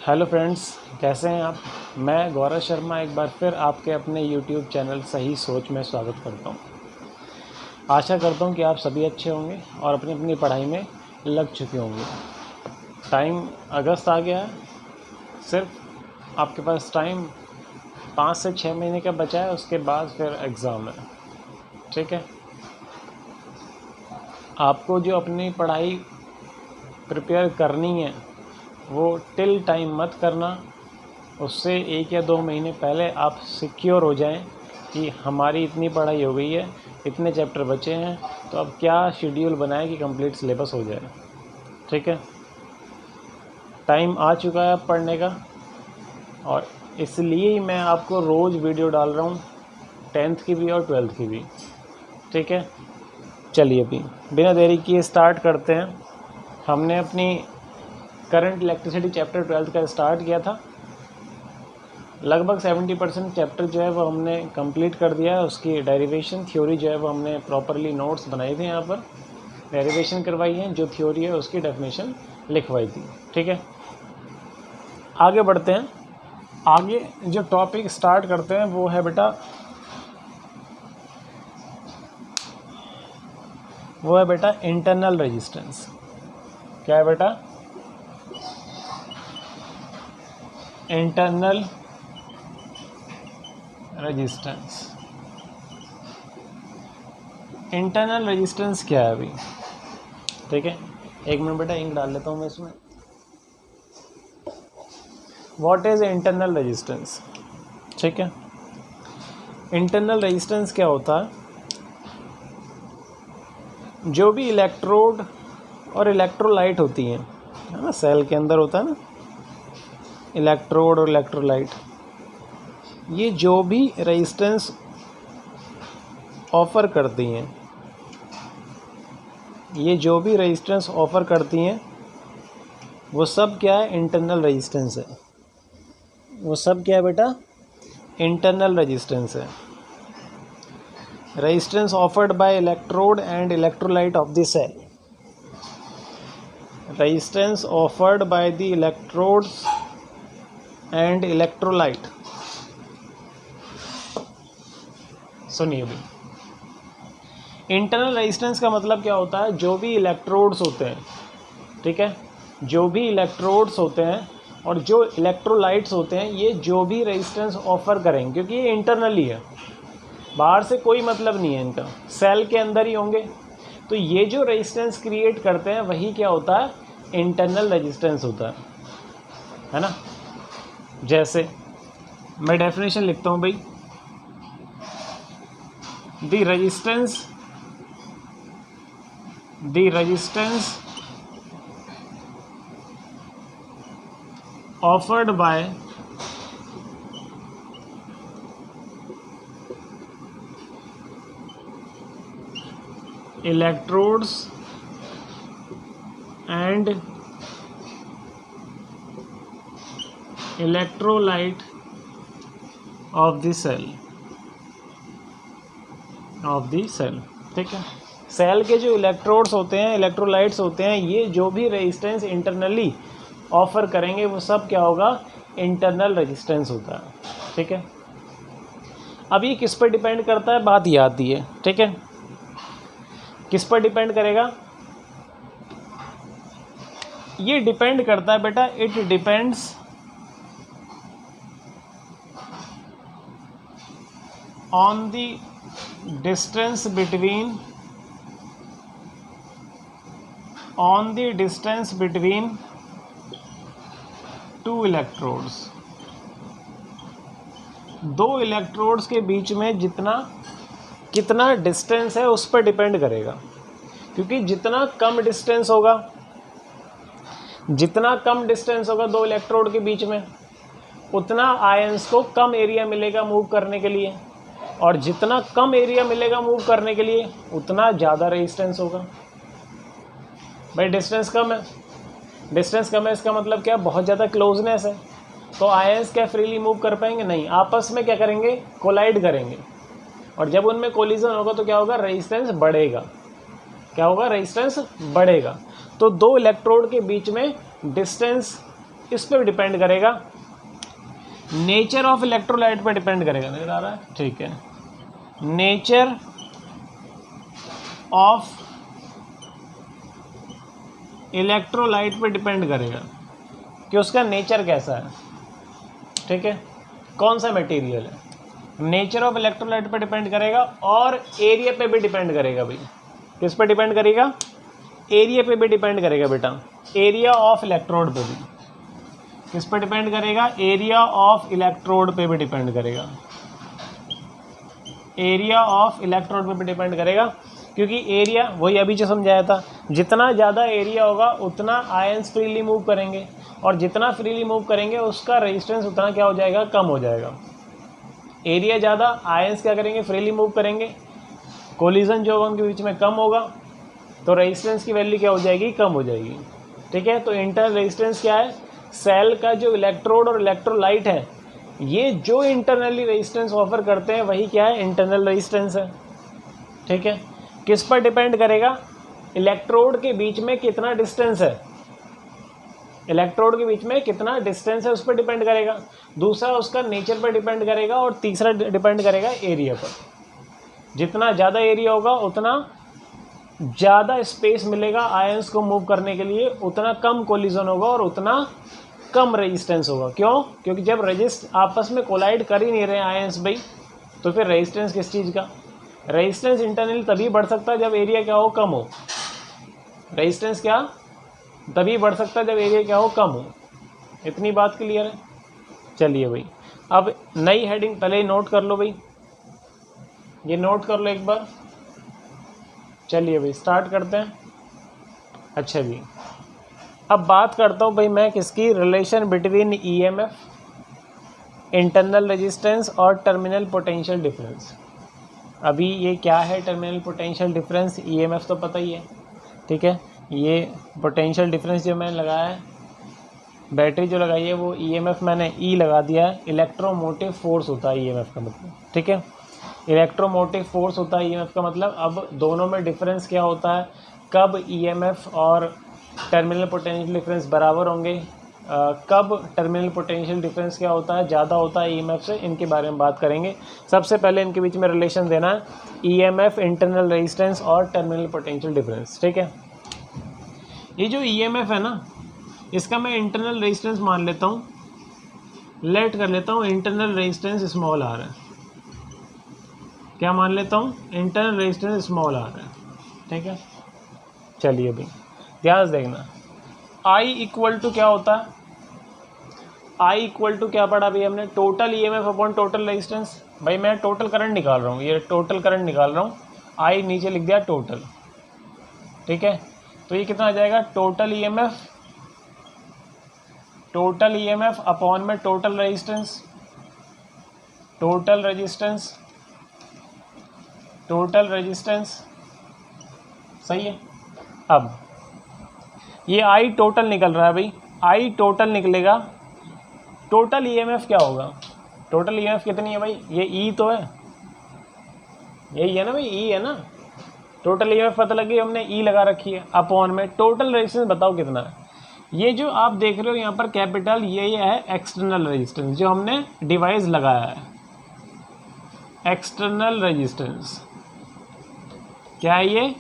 Hello friends, कैसे हैं आप। मैं गौरव शर्मा एक बार फिर आपके अपने यूट्यूब चैनल सही सोच में स्वागत करता हूं। आशा करता हूं कि आप सभी अच्छे होंगे और अपनी अपनी पढ़ाई में लग चुके होंगे। टाइम अगस्त आ गया है, सिर्फ आपके पास टाइम 5 से 6 महीने का बचा है, उसके बाद फिर एग्ज़ाम है। ठीक है, आपको जो अपनी पढ़ाई प्रिपेयर करनी है वो टिल टाइम मत करना, उससे 1 या 2 महीने पहले आप सिक्योर हो जाएं कि हमारी इतनी पढ़ाई हो गई है, इतने चैप्टर बचे हैं, तो अब क्या शेड्यूल बनाएं कि कंप्लीट सिलेबस हो जाए। ठीक है, टाइम आ चुका है अब पढ़ने का, और इसलिए ही मैं आपको रोज़ वीडियो डाल रहा हूँ, 10th की भी और 12th की भी। ठीक है, चलिए अभी बिना देरी किए स्टार्ट करते हैं। हमने अपनी करंट इलेक्ट्रिसिटी चैप्टर 12th का स्टार्ट किया था। लगभग 70% चैप्टर जो है वो हमने कंप्लीट कर दिया है। उसकी डेरिवेशन थ्योरी जो है वो हमने प्रॉपरली नोट्स बनाए थे, यहाँ पर डेरिवेशन करवाई है, जो थ्योरी है उसकी डेफिनेशन लिखवाई थी। ठीक है, आगे बढ़ते हैं। आगे जो टॉपिक स्टार्ट करते हैं वो है बेटा इंटरनल रेजिस्टेंस। क्या है बेटा? Internal resistance. इंटरनल रेजिस्टेंस क्या है अभी? ठीक है, 1 मिनट बेटा, इंक डाल लेता हूँ मैं इसमें। What is internal resistance? ठीक है, इंटरनल रेजिस्टेंस क्या होता है? जो भी इलेक्ट्रोड और इलेक्ट्रोलाइट होती हैं, है ना, सेल के अंदर होता है ना इलेक्ट्रोड और इलेक्ट्रोलाइट, ये जो भी रेजिस्टेंस ऑफ़र करती हैं, वो सब क्या है? इंटरनल रेजिस्टेंस है। वो सब क्या है बेटा? इंटरनल रेजिस्टेंस है। Resistance offered by electrode and electrolyte of the cell. Resistance offered by the electrodes and electrolyte. सुनिए अभी, इंटरनल रेजिस्टेंस का मतलब क्या होता है? जो भी इलेक्ट्रोड्स होते हैं, ठीक है, जो भी इलेक्ट्रोड्स होते हैं और जो इलेक्ट्रोलाइट्स होते हैं, ये जो भी रेजिस्टेंस ऑफर करेंगे, क्योंकि ये इंटरनली है, बाहर से कोई मतलब नहीं है इनका, सेल के अंदर ही होंगे, तो ये जो रेजिस्टेंस क्रिएट करते हैं वही क्या होता है? इंटरनल रेजिस्टेंस होता है ना। जैसे मैं डेफिनेशन लिखता हूँ भाई, the resistance offered by electrodes and electrolyte of the cell। ठीक है, सेल के जो इलेक्ट्रोड्स होते हैं, इलेक्ट्रोलाइट्स होते हैं, ये जो भी रेजिस्टेंस इंटरनली ऑफर करेंगे वो सब क्या होगा? इंटरनल रेजिस्टेंस होता है। ठीक है, अब ये किस पर डिपेंड करता है? बात ये आती है। ठीक है, किस पर डिपेंड करेगा? ये डिपेंड करता है बेटा, it depends on the distance between two electrodes. दो इलेक्ट्रोड्स के बीच में कितना डिस्टेंस है उस पर डिपेंड करेगा, क्योंकि जितना कम डिस्टेंस होगा दो इलेक्ट्रोड के बीच में, उतना आयंस को कम एरिया मिलेगा मूव करने के लिए, और जितना कम एरिया मिलेगा मूव करने के लिए उतना ज़्यादा रेजिस्टेंस होगा। भाई डिस्टेंस कम है, इसका मतलब क्या? बहुत ज़्यादा क्लोजनेस है, तो आयंस क्या फ्रीली मूव कर पाएंगे? नहीं, आपस में क्या करेंगे? कोलाइड करेंगे, और जब उनमें कोलिजन होगा तो क्या होगा? रेजिस्टेंस बढ़ेगा। क्या होगा? रेजिस्टेंस बढ़ेगा। तो दो इलेक्ट्रोड के बीच में डिस्टेंस इस पर डिपेंड करेगा, नेचर ऑफ इलेक्ट्रोलाइट पर डिपेंड करेगा। नजर आ रहा है? ठीक है, नेचर ऑफ इलेक्ट्रोलाइट पे डिपेंड करेगा कि उसका नेचर कैसा है। ठीक है, कौन सा मटेरियल है, नेचर ऑफ इलेक्ट्रोलाइट पे डिपेंड करेगा और एरिया पे भी डिपेंड करेगा। भाई किस पे डिपेंड करेगा? एरिया पे भी डिपेंड करेगा बेटा, एरिया ऑफ इलेक्ट्रोड पे भी। किस पे डिपेंड करेगा? एरिया ऑफ इलेक्ट्रोड पे भी डिपेंड करेगा, एरिया ऑफ इलेक्ट्रोड पे भी डिपेंड करेगा। क्योंकि एरिया, वही अभी जो समझाया था, जितना ज़्यादा एरिया होगा उतना आयंस फ्रीली मूव करेंगे, और जितना फ्रीली मूव करेंगे उसका रेजिस्टेंस उतना क्या हो जाएगा? कम हो जाएगा। एरिया ज़्यादा, आयंस क्या करेंगे? फ्रीली मूव करेंगे, कोलिजन जो होगा उनके बीच में कम होगा, तो रेजिस्टेंस की वैल्यू क्या हो जाएगी? कम हो जाएगी। ठीक है, तो इंटरनल रेजिस्टेंस क्या है? सेल का जो इलेक्ट्रोड और इलेक्ट्रोलाइट है, ये जो इंटरनली रेजिस्टेंस ऑफर करते हैं वही क्या है? इंटरनल रेजिस्टेंस है। ठीक है, किस पर डिपेंड करेगा? इलेक्ट्रोड के बीच में कितना डिस्टेंस है, इलेक्ट्रोड के बीच में कितना डिस्टेंस है उस पर डिपेंड करेगा। दूसरा उसका नेचर पर डिपेंड करेगा, और तीसरा डिपेंड करेगा एरिया पर। जितना ज़्यादा एरिया होगा उतना ज़्यादा स्पेस मिलेगा आयंस को मूव करने के लिए, उतना कम कोलिजन होगा और उतना कम रेजिस्टेंस होगा। क्यों? क्योंकि जब आपस में कोलाइड कर ही नहीं रहे आयंस भाई, तो फिर रेजिस्टेंस किस चीज़ का? रेजिस्टेंस इंटरनली तभी बढ़ सकता है जब एरिया क्या हो? कम हो। रेजिस्टेंस क्या तभी बढ़ सकता है जब एरिया क्या हो? कम हो। इतनी बात क्लियर है? चलिए भाई, अब नई हेडिंग पहले ही नोट कर लो भाई, ये नोट कर लो एक बार। चलिए भाई स्टार्ट करते हैं। अच्छा जी, अब बात करता हूँ भाई मैं किसकी? Relation between EMF, internal resistance और टर्मिनल पोटेंशियल डिफरेंस। अभी ये क्या है टर्मिनल पोटेंशियल डिफरेंस? ईएमएफ तो पता ही है। ठीक है, ये पोटेंशियल डिफरेंस जो मैंने लगाया है, बैटरी जो लगाई है, वो ईएमएफ मैंने ई लगा दिया है। इलेक्ट्रोमोटिव फोर्स होता है ईएमएफ का मतलब। ठीक है, इलेक्ट्रोमोटिव फोर्स होता है ईएमएफ का मतलब। अब दोनों में डिफरेंस क्या होता है? कब ईएमएफ और टर्मिनल पोटेंशियल डिफरेंस बराबर होंगे, कब टर्मिनल पोटेंशियल डिफरेंस क्या होता है? ज़्यादा होता है ईएमएफ से, इनके बारे में बात करेंगे। सबसे पहले इनके बीच में रिलेशन देना है, ईएमएफ, इंटरनल रेजिस्टेंस और टर्मिनल पोटेंशियल डिफरेंस। ठीक है, ये जो ईएमएफ है ना, इसका मैं इंटरनल रेजिस्टेंस मान लेता हूँ, लेट कर लेता हूँ इंटरनल रेजिस्टेंस स्मॉल आर है। क्या मान लेता हूँ? इंटरनल रेजिस्टेंस स्मॉल आर है। ठीक है, चलिए भाई ध्यान से देखना। आई इक्वल टू क्या होता है? आई इक्वल टू क्या पढ़ा भाई हमने? Total EMF upon total resistance. भाई मैं टोटल करंट निकाल रहा हूँ, ये टोटल करंट निकाल रहा हूँ, आई नीचे लिख दिया टोटल। ठीक है, तो ये कितना आ जाएगा? Total EMF, total EMF upon में total resistance, total resistance, total resistance. सही है। अब ये आई टोटल निकल रहा है भाई, आई टोटल निकलेगा, टोटल ईएमएफ क्या होगा? टोटल ईएमएफ कितनी है भाई? ये ई तो है, यही है ना भाई, ई है ना। टोटल ईएमएफ पता लगी, हमने ई लगा रखी है, अपॉन में टोटल रेजिस्टेंस बताओ कितना है। ये जो आप देख रहे हो यहाँ पर कैपिटल, ये है एक्सटर्नल रेजिस्टेंस जो हमने डिवाइस लगाया है। एक्सटर्नल रेजिस्टेंस क्या है? ये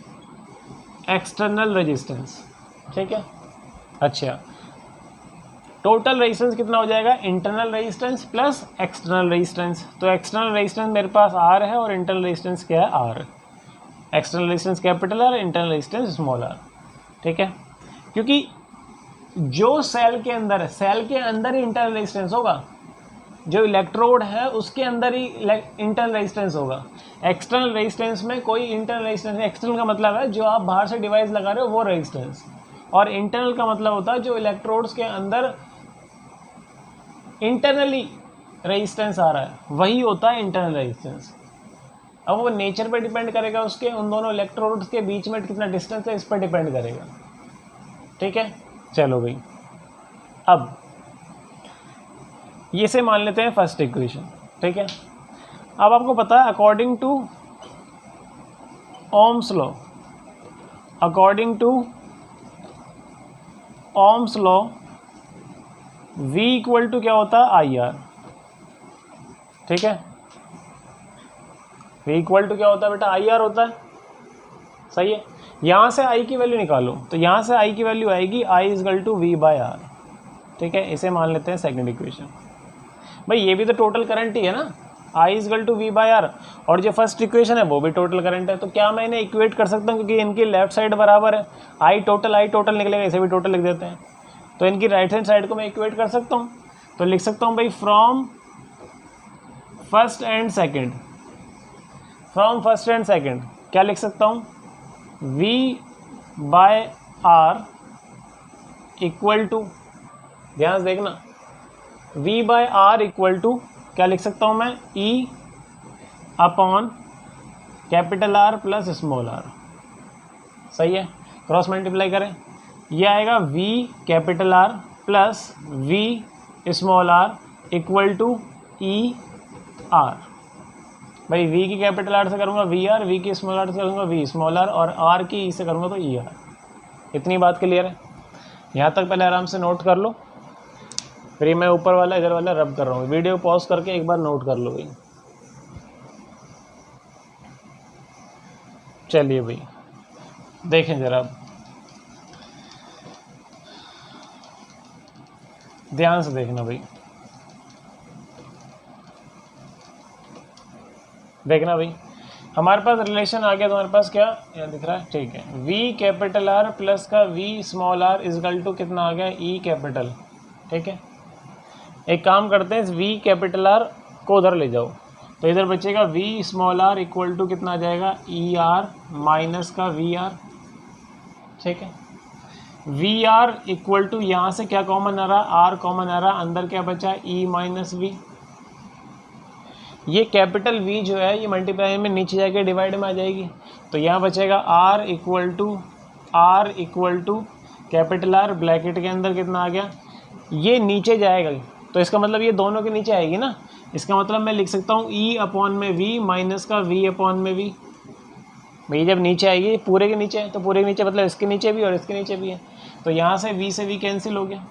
एक्सटर्नल रेजिस्टेंस। ठीक है, अच्छा टोटल रेजिस्टेंस कितना हो जाएगा? Internal resistance plus external resistance. तो एक्सटर्नल रेजिस्टेंस मेरे पास आर है और इंटरनल रेजिस्टेंस क्या है? R. External resistance capital R, internal resistance small r. ठीक है, क्योंकि जो सेल के अंदर है, सेल के अंदर ही इंटरनल रेजिस्टेंस होगा, जो इलेक्ट्रोड है उसके अंदर ही इंटरनल रेजिस्टेंस होगा। एक्सटर्नल रेजिस्टेंस में कोई इंटरनल रेजिस्टेंस, एक्सटर्नल का मतलब है जो आप बाहर से डिवाइस लगा रहे हो वो रेजिस्टेंस, और इंटरनल का मतलब होता है जो इलेक्ट्रोड्स के अंदर इंटरनली रेजिस्टेंस आ रहा है, वही होता है इंटरनल रेजिस्टेंस। अब वो नेचर पे डिपेंड करेगा, उसके उन दोनों इलेक्ट्रोड्स के बीच में कितना डिस्टेंस है इस पर डिपेंड करेगा। ठीक है, चलो भाई अब ये से मान लेते हैं फर्स्ट इक्वेशन। ठीक है, अब आपको पता है according to Ohm's law, according to Ohm's law V equal to क्या होता है IR, ठीक है। V इक्वल टू क्या होता है बेटा IR होता है, सही है। यहाँ से I की वैल्यू निकालो, तो यहाँ से I की वैल्यू आएगी I इजकल टू V/R, ठीक है। इसे मान लेते हैं सेकंड इक्वेशन। भाई ये भी तो टोटल करंट ही है ना, I इजकल टू V/R, और जो फर्स्ट इक्वेशन है वो भी टोटल करंट है। तो क्या मैं इन्हें इक्वेट कर सकता हूँ, क्योंकि इनकी लेफ्ट साइड बराबर है, I टोटल निकलेगा, इसे भी टोटल लिख देते हैं। तो इनकी राइट हैंड साइड को मैं इक्वेट कर सकता हूँ, तो लिख सकता हूँ भाई फ्रॉम फर्स्ट एंड सेकेंड क्या लिख सकता हूँ, V/R इक्वल टू, ध्यान से देखना, V/R इक्वल टू क्या लिख सकता हूँ मैं, E upon capital R plus small r, सही है। क्रॉस मल्टीप्लाई करें, ये आएगा V capital R plus V small r equal to ER। भाई V की कैपिटल R से करूँगा VR, V की स्मॉल r से करूँगा V स्मॉल r, और R की E से करूँगा तो ER। इतनी बात क्लियर है, यहाँ तक पहले आराम से नोट कर लो, फिर मैं ऊपर वाला इधर वाला रब कर रहा हूँ। वीडियो पॉज करके एक बार नोट कर लो भाई। चलिए भाई देखें ज़रा, ध्यान से देखना भाई, देखना भाई, हमारे पास रिलेशन आ गया, तुम्हारे पास क्या यहाँ दिख रहा है, ठीक है। V कैपिटल R प्लस का V small r equal to कितना आ गया, E कैपिटल, ठीक है। एक काम करते हैं, इस V कैपिटल R को उधर ले जाओ, तो इधर बचेगा V small r equal to कितना आ जाएगा, ER माइनस का VR, ठीक है। VR इक्वल टू यहाँ से क्या कॉमन आ रहा, R कॉमन आ रहा, अंदर क्या बचा, E माइनस V। ये कैपिटल V जो है ये मल्टीप्लाई में नीचे जाके डिवाइड में आ जाएगी, तो यहाँ बचेगा R equal to capital R bracket के अंदर कितना आ गया, ये नीचे जाएगा, तो इसका मतलब ये दोनों के नीचे आएगी ना। इसका मतलब मैं लिख सकता हूँ E अपॉन में V माइनस का V अपॉन में V। भाई जब नीचे आएगी पूरे के नीचे है, तो पूरे के नीचे मतलब इसके नीचे भी और इसके नीचे भी है, तो यहाँ से V से V कैंसिल हो गया,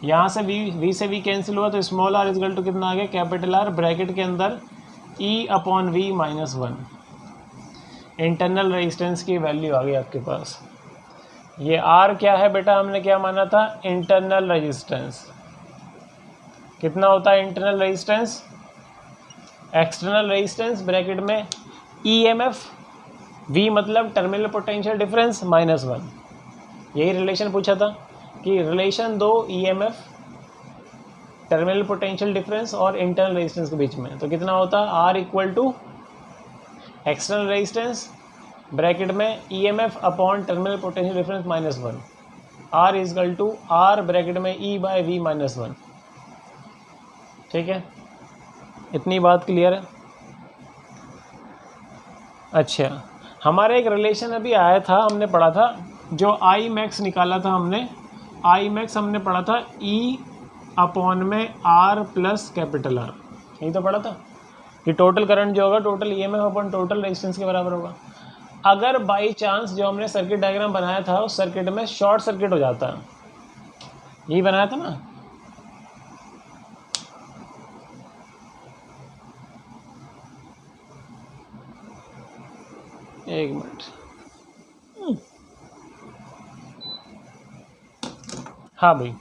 यहाँ से V से V कैंसिल हुआ, तो स्मॉल r इजकल टू कितना आ गया, कैपिटल R ब्रैकेट के अंदर E upon V minus 1। Internal resistance की वैल्यू आ गई आपके पास। ये R क्या है बेटा, हमने क्या माना था, इंटरनल रेजिस्टेंस। कितना होता है internal resistance, external resistance bracket में EMF, V मतलब टर्मिनल पोटेंशियल डिफरेंस माइनस 1। यही रिलेशन पूछा था कि रिलेशन दो EMF, टर्मिनल पोटेंशियल डिफरेंस और इंटरनल रेजिस्टेंस के बीच में, तो कितना होता है, R equal to external resistance bracket में EMF upon terminal potential difference minus 1, R equal to R bracket में E/V माइनस 1, ठीक है। इतनी बात क्लियर है। अच्छा, हमारा एक रिलेशन अभी आया था, हमने पढ़ा था, जो I मैक्स निकाला था हमने, I मैक्स हमने पढ़ा था E अपॉन में R प्लस कैपिटल R, यही तो पढ़ा था कि टोटल करंट जो होगा total EMF upon total resistance के बराबर होगा। अगर बाई चांस जो हमने सर्किट डायग्राम बनाया था उस सर्किट में शॉर्ट सर्किट हो जाता है, यही बनाया था ना, एक मिनट, हाँ भाई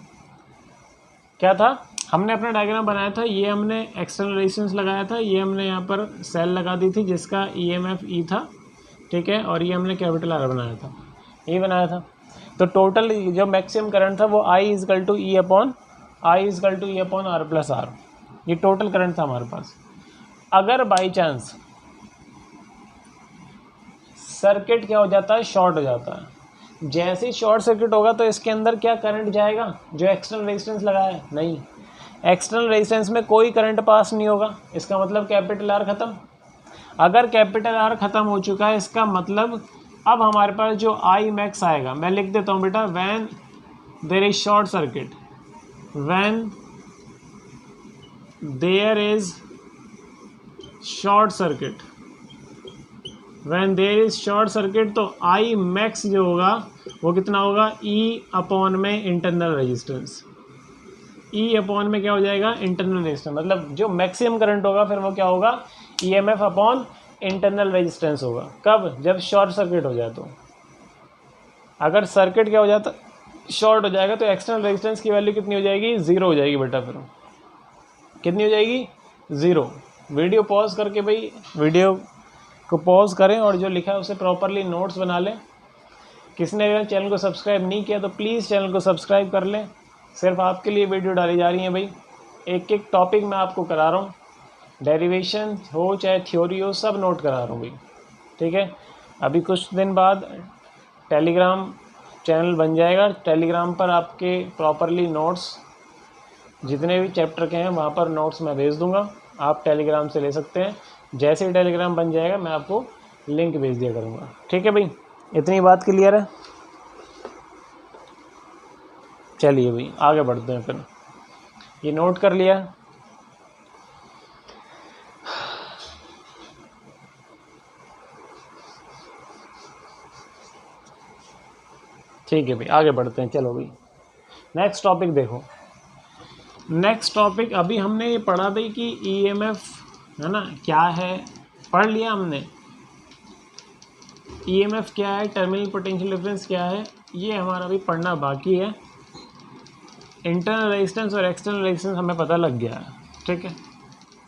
क्या था, हमने अपना डायग्राम बनाया था, ये हमने एक्सटर्नल रेजिस्टेंस लगाया था, ये हमने यहाँ पर सेल लगा दी थी जिसका EMF E था, ठीक है, और ये हमने कैपिटल R बनाया था, ये बनाया था। तो टोटल जो मैक्सिमम करंट था वो I equal to E upon R plus R, ये टोटल करंट था हमारे पास। अगर बाई चांस सर्किट क्या हो जाता है, शॉर्ट हो जाता है, जैसे ही शॉर्ट सर्किट होगा तो इसके अंदर क्या करंट जाएगा, जो एक्सटर्नल रेजिस्टेंस लगाया है, नहीं, एक्सटर्नल रेजिस्टेंस में कोई करंट पास नहीं होगा, इसका मतलब कैपिटल R ख़त्म। अगर कैपिटल R ख़त्म हो चुका है, इसका मतलब अब हमारे पास जो I मैक्स आएगा, मैं लिख देता हूँ बेटा, when there is short circuit, when there is short circuit, when there is short circuit, तो I मैक्स जो होगा वो कितना होगा, E अपॉन में इंटरनल रेजिस्टेंस, ई अपॉन में क्या हो जाएगा, इंटरनल रेजिस्टेंस, मतलब जो मैक्सिमम करंट होगा फिर वो क्या होगा, ईएमएफ अपॉन इंटरनल रेजिस्टेंस होगा। कब, जब शॉर्ट सर्किट हो जाए। तो अगर सर्किट क्या हो जाता, शॉर्ट हो जाएगा, तो एक्सटर्नल रेजिस्टेंस की वैल्यू कितनी हो जाएगी, 0 हो जाएगी बेटा। फिर कितनी हो जाएगी, 0। वीडियो पॉज करके भाई, वीडियो को पॉज करें और जो लिखा है उसे प्रॉपरली नोट्स बना लें। किसने अगर चैनल को सब्सक्राइब नहीं किया तो प्लीज़ चैनल को सब्सक्राइब कर लें। सिर्फ आपके लिए वीडियो डाली जा रही है भाई, एक एक टॉपिक मैं आपको करा रहा हूँ, डेरिवेशन हो चाहे थ्योरी हो, सब नोट करा रहा हूँ भाई, ठीक है। अभी कुछ दिन बाद टेलीग्राम चैनल बन जाएगा, टेलीग्राम पर आपके प्रॉपरली नोट्स जितने भी चैप्टर के हैं वहाँ पर नोट्स मैं भेज दूँगा, आप टेलीग्राम से ले सकते हैं। जैसे ही टेलीग्राम बन जाएगा मैं आपको लिंक भेज दिया करूँगा, ठीक है भाई। इतनी बात क्लियर है। चलिए भाई आगे बढ़ते हैं। फिर ये नोट कर लिया, ठीक है भाई आगे बढ़ते हैं। चलो भाई नेक्स्ट टॉपिक देखो। नेक्स्ट टॉपिक अभी हमने ये पढ़ा भाई कि ईएमएफ है ना क्या है, पढ़ लिया हमने। ईएमएफ क्या है, टर्मिनल पोटेंशियल डिफरेंस क्या है, ये हमारा अभी पढ़ना बाकी है। इंटरनल रेजिस्टेंस और एक्सटर्नल रेजिस्टेंस हमें पता लग गया है, ठीक है।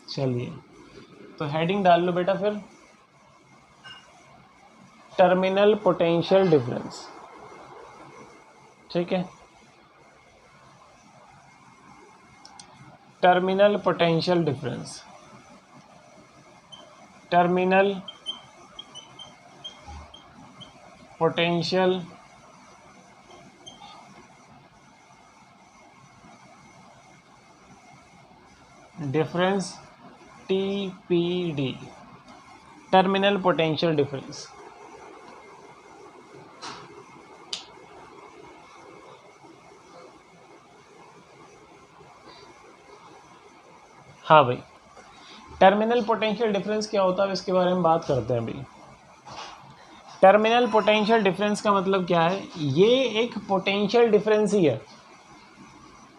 चलिए तो हेडिंग डाल लो बेटा फिर, टर्मिनल पोटेंशियल डिफरेंस, ठीक है। Terminal potential difference, terminal potential difference, TPD, terminal potential difference. हाँ भाई, टर्मिनल पोटेंशियल डिफरेंस क्या होता है इसके बारे में बात करते हैं भाई। टर्मिनल पोटेंशियल डिफरेंस का मतलब क्या है, ये एक पोटेंशियल डिफरेंस ही है।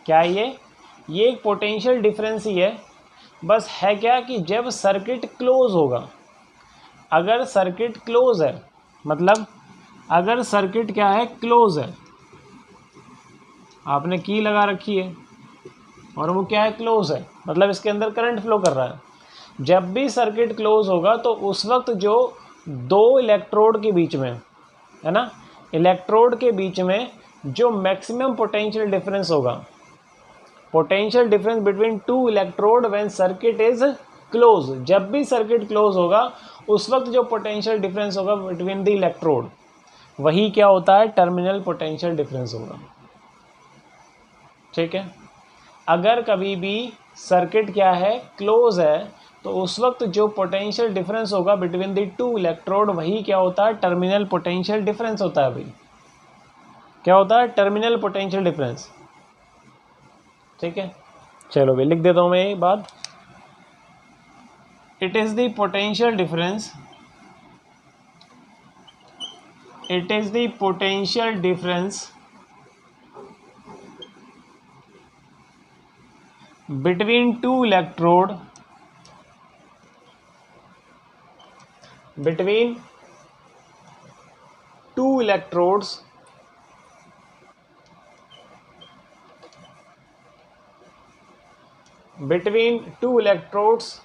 क्या ये एक पोटेंशियल डिफरेंस ही है। बस है क्या कि जब सर्किट क्लोज होगा, अगर सर्किट क्लोज है, मतलब अगर सर्किट क्या है, क्लोज है, आपने की लगा रखी है और वो क्या है, क्लोज है, मतलब इसके अंदर करंट फ्लो कर रहा है। जब भी सर्किट क्लोज होगा तो उस वक्त जो दो इलेक्ट्रोड के बीच में है ना, इलेक्ट्रोड के बीच में जो मैक्सिमम पोटेंशियल डिफरेंस होगा, potential difference between two electrode when circuit is close, जब भी सर्किट क्लोज होगा उस वक्त जो पोटेंशियल डिफरेंस होगा बिटवीन द इलेक्ट्रोड, वही क्या होता है, टर्मिनल पोटेंशियल डिफरेंस होगा, ठीक है। अगर कभी भी सर्किट क्या है, क्लोज है, तो उस वक्त जो पोटेंशियल डिफरेंस होगा बिटवीन द टू इलेक्ट्रोड, वही क्या होता है, टर्मिनल पोटेंशियल डिफरेंस होता है भाई। क्या होता है, टर्मिनल पोटेंशियल डिफरेंस, ठीक है। चलो भाई लिख देता हूं मैं ये बात। It is the potential difference, it is the potential difference between two electrode, between two electrodes between two electrodes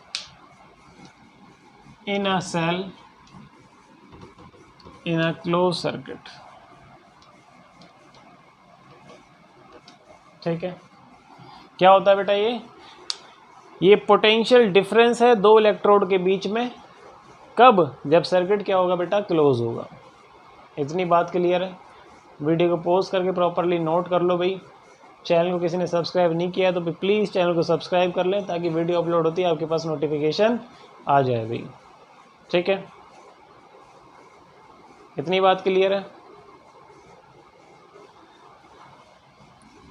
in a cell in a closed circuit, ठीक है। क्या होता है बेटा, ये पोटेंशियल डिफरेंस है दो इलेक्ट्रोड के बीच में, कब, जब सर्किट क्या होगा बेटा, क्लोज होगा। इतनी बात क्लियर है। वीडियो को पॉज करके प्रॉपरली नोट कर लो भाई। चैनल को किसी ने सब्सक्राइब नहीं किया तो प्लीज़ चैनल को सब्सक्राइब कर लें, ताकि वीडियो अपलोड होती है आपके पास नोटिफिकेशन आ जाए भाई, ठीक है। इतनी बात क्लियर है,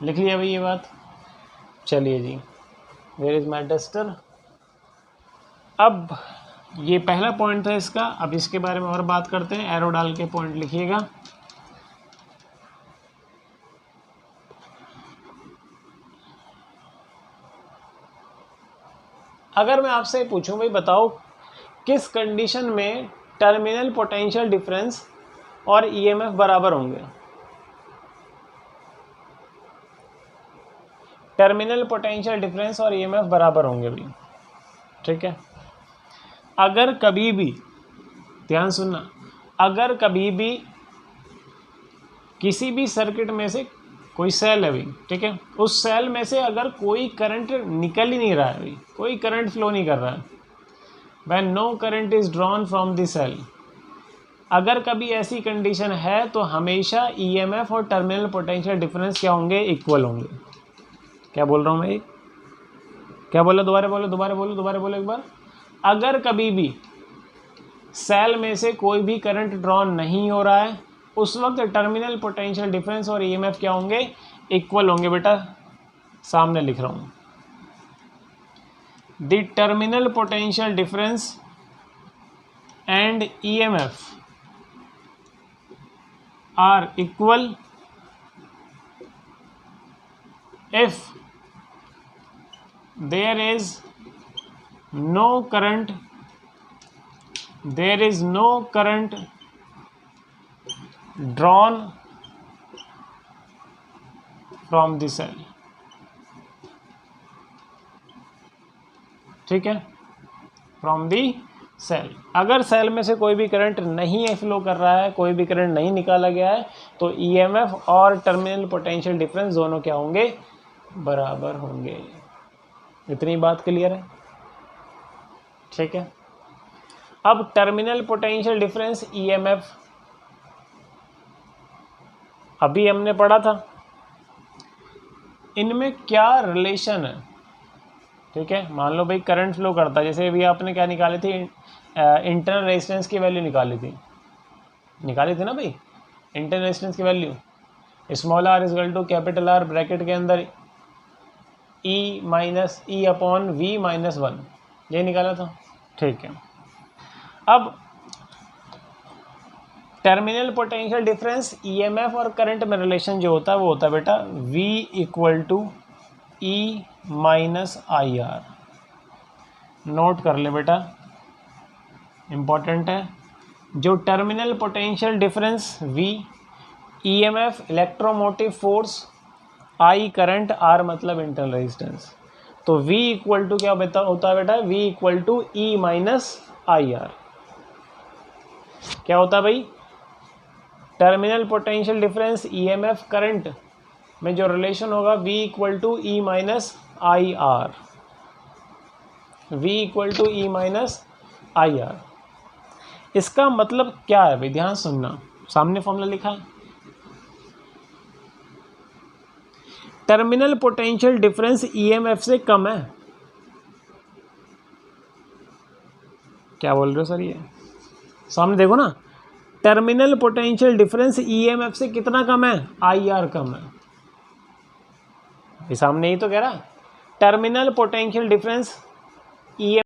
लिख लिया भाई ये बात। चलिए जी, वेयर इज माई डस्टर। अब ये पहला पॉइंट था इसका, अब इसके बारे में और बात करते हैं। एरो डाल के पॉइंट लिखिएगा। अगर मैं आपसे पूछूं भाई बताओ किस कंडीशन में टर्मिनल पोटेंशियल डिफरेंस और ईएमएफ बराबर होंगे। टर्मिनल पोटेंशियल डिफरेंस और ईएमएफ बराबर होंगे भी, ठीक है। अगर कभी भी, ध्यान सुनना, अगर कभी भी किसी भी सर्किट में से कोई सेल है भाई, ठीक है, उस सेल में से अगर कोई करंट निकल ही नहीं रहा है भाई, कोई करंट फ्लो नहीं कर रहा है, when no current is drawn from the cell, अगर कभी ऐसी कंडीशन है तो हमेशा ईएमएफ और टर्मिनल पोटेंशियल डिफरेंस क्या होंगे, इक्वल होंगे। क्या बोल रहा हूँ मैं, क्या बोला, दोबारा बोलो एक बार। अगर कभी भी सेल में से कोई भी करंट ड्रॉन नहीं हो रहा है, उस वक्त टर्मिनल पोटेंशियल डिफरेंस और ईएमएफ क्या होंगे, इक्वल होंगे। बेटा सामने लिख रहा हूँ, the terminal potential difference and EMF are equal if there is no current drawn from the cell, ठीक है, फ्रॉम दी सेल। अगर सेल में से कोई भी करंट नहीं फ्लो कर रहा है, कोई भी करंट नहीं निकाला गया है, तो ईएमएफ और टर्मिनल पोटेंशियल डिफरेंस दोनों क्या होंगे, बराबर होंगे। इतनी बात क्लियर है, ठीक है। अब टर्मिनल पोटेंशियल डिफरेंस ईएमएफ अभी हमने पढ़ा था, इनमें क्या रिलेशन है, ठीक है। मान लो भाई करंट फ्लो करता है, जैसे अभी आपने क्या निकाली थी, इंटरनल रेजिस्टेंस की वैल्यू निकाली थी ना भाई, इंटरनल रेजिस्टेंस की value small r is equal to capital R, bracket के अंदर E minus E upon V minus 1, ये निकाला था, ठीक है। अब टर्मिनल पोटेंशियल डिफरेंस ईएमएफ और करंट में रिलेशन जो होता है वो होता है बेटा V equal to E minus I r. Note कर ले बेटा, इम्पॉर्टेंट है। जो terminal potential difference V, EMF electromotive force, I current, are मतलब इंटरनल रेजिस्टेंस, तो V इक्वल टू क्या होता है बेटा, V equal to E minus I r. क्या होता है भाई, terminal potential difference EMF current में जो रिलेशन होगा V equal to E minus I r, V equal to E minus I r. इसका मतलब क्या है भाई, ध्यान सुनना, सामने फॉर्मूला लिखा है, टर्मिनल पोटेंशियल डिफरेंस ईएमएफ से कम है। क्या बोल रहे हो सर, ये सामने देखो ना, टर्मिनल पोटेंशियल डिफरेंस ईएमएफ से कितना कम है, आईआर कम है। ये सामने ही तो कह रहा है, टर्मिनल पोटेंशियल डिफरेंस ई